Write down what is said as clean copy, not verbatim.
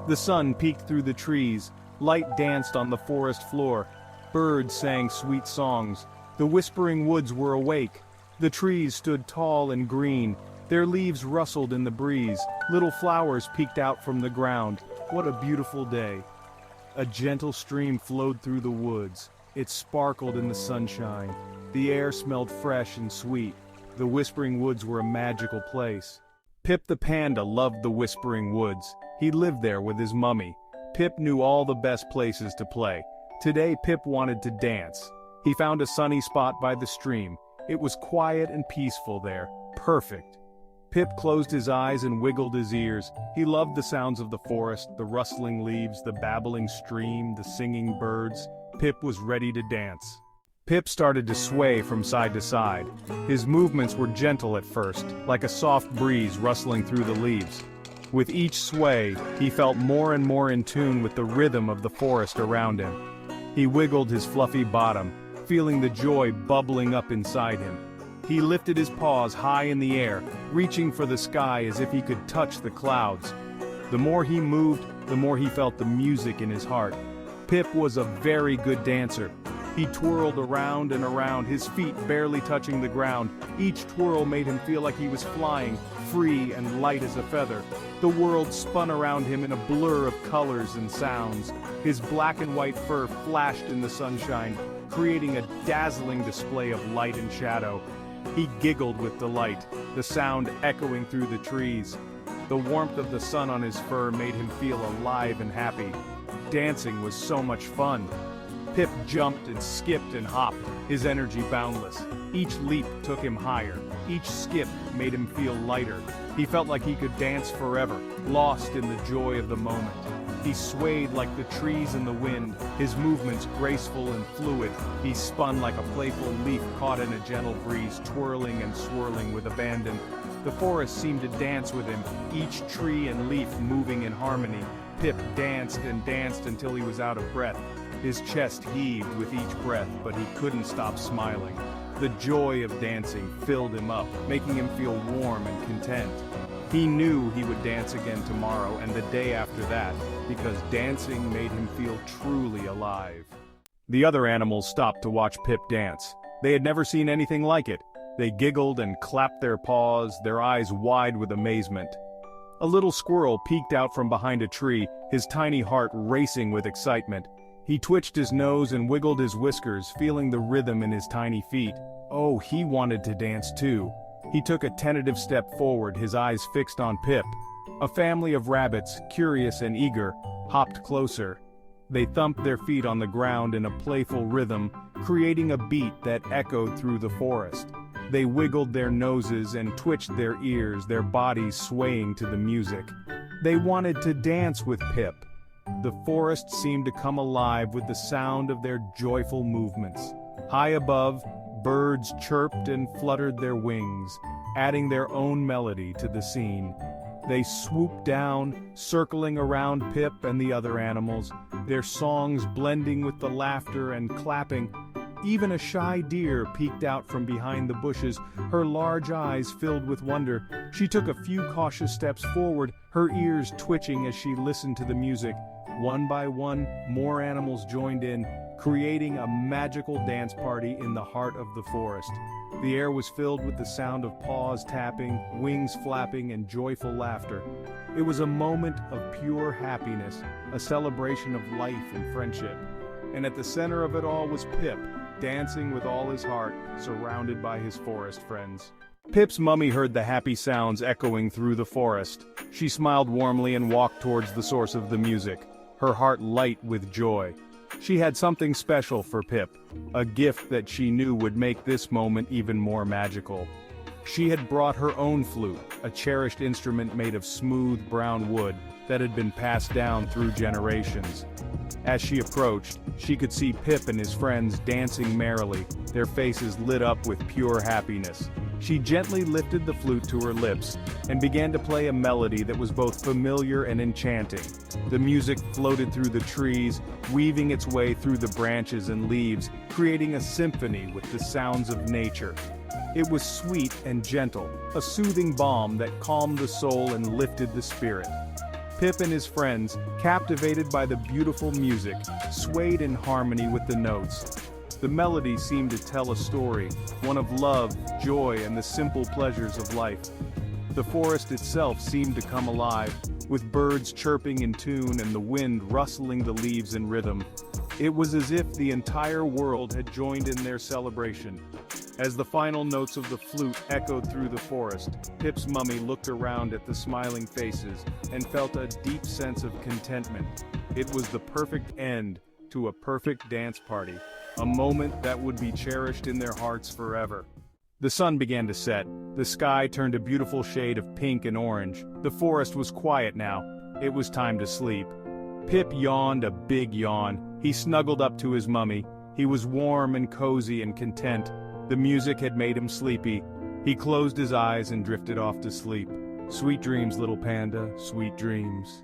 The sun peeked through the trees, light danced on the forest floor, birds sang sweet songs, the whispering woods were awake, the trees stood tall and green, their leaves rustled in the breeze, little flowers peeked out from the ground. What a beautiful day. A gentle stream flowed through the woods. It sparkled in the sunshine. The air smelled fresh and sweet. The Whispering Woods were a magical place. Pip the panda loved the Whispering Woods. He lived there with his mummy. Pip knew all the best places to play. Today Pip wanted to dance. He found a sunny spot by the stream. It was quiet and peaceful there. Perfect. Pip closed his eyes and wiggled his ears. He loved the sounds of the forest, the rustling leaves, the babbling stream, the singing birds. Pip was ready to dance. Pip started to sway from side to side. His movements were gentle at first, like a soft breeze rustling through the leaves. With each sway, he felt more and more in tune with the rhythm of the forest around him. He wiggled his fluffy bottom, feeling the joy bubbling up inside him. He lifted his paws high in the air, reaching for the sky as if he could touch the clouds. The more he moved, the more he felt the music in his heart. Pip was a very good dancer. He twirled around and around, his feet barely touching the ground. Each twirl made him feel like he was flying, free and light as a feather. The world spun around him in a blur of colors and sounds. His black and white fur flashed in the sunshine, creating a dazzling display of light and shadow. He giggled with delight, the sound echoing through the trees. The warmth of the sun on his fur made him feel alive and happy. Dancing was so much fun. Pip jumped and skipped and hopped, his energy boundless. Each leap took him higher. Each skip made him feel lighter. He felt like he could dance forever, lost in the joy of the moment. He swayed like the trees in the wind, his movements graceful and fluid. He spun like a playful leaf caught in a gentle breeze, twirling and swirling with abandon. The forest seemed to dance with him, each tree and leaf moving in harmony. Pip danced and danced until he was out of breath. His chest heaved with each breath, but he couldn't stop smiling. The joy of dancing filled him up, making him feel warm and content. He knew he would dance again tomorrow and the day after that, because dancing made him feel truly alive. The other animals stopped to watch Pip dance. They had never seen anything like it. They giggled and clapped their paws, their eyes wide with amazement. A little squirrel peeked out from behind a tree, his tiny heart racing with excitement. He twitched his nose and wiggled his whiskers, feeling the rhythm in his tiny feet. Oh, he wanted to dance too. He took a tentative step forward, his eyes fixed on Pip. A family of rabbits, curious and eager, hopped closer. They thumped their feet on the ground in a playful rhythm, creating a beat that echoed through the forest. They wiggled their noses and twitched their ears, their bodies swaying to the music. They wanted to dance with Pip. The forest seemed to come alive with the sound of their joyful movements. High above, birds chirped and fluttered their wings, adding their own melody to the scene. They swooped down, circling around Pip and the other animals, their songs blending with the laughter and clapping. Even a shy deer peeked out from behind the bushes, her large eyes filled with wonder. She took a few cautious steps forward, her ears twitching as she listened to the music. One by one, more animals joined in, creating a magical dance party in the heart of the forest. The air was filled with the sound of paws tapping, wings flapping, and joyful laughter. It was a moment of pure happiness, a celebration of life and friendship. And at the center of it all was Pip, dancing with all his heart, surrounded by his forest friends. Pip's mummy heard the happy sounds echoing through the forest. She smiled warmly and walked towards the source of the music, her heart light with joy. She had something special for Pip, a gift that she knew would make this moment even more magical. She had brought her own flute, a cherished instrument made of smooth brown wood that had been passed down through generations. As she approached, she could see Pip and his friends dancing merrily, their faces lit up with pure happiness. She gently lifted the flute to her lips and began to play a melody that was both familiar and enchanting. The music floated through the trees, weaving its way through the branches and leaves, creating a symphony with the sounds of nature. It was sweet and gentle, a soothing balm that calmed the soul and lifted the spirit. Pip and his friends, captivated by the beautiful music, swayed in harmony with the notes. The melody seemed to tell a story, one of love, joy, and the simple pleasures of life. The forest itself seemed to come alive, with birds chirping in tune and the wind rustling the leaves in rhythm. It was as if the entire world had joined in their celebration. As the final notes of the flute echoed through the forest, Pip's mummy looked around at the smiling faces and felt a deep sense of contentment. It was the perfect end to a perfect dance party, a moment that would be cherished in their hearts forever. The sun began to set. The sky turned a beautiful shade of pink and orange. The forest was quiet now. It was time to sleep. Pip yawned a big yawn. He snuggled up to his mummy. He was warm and cozy and content. The music had made him sleepy. He closed his eyes and drifted off to sleep. Sweet dreams, little panda, sweet dreams.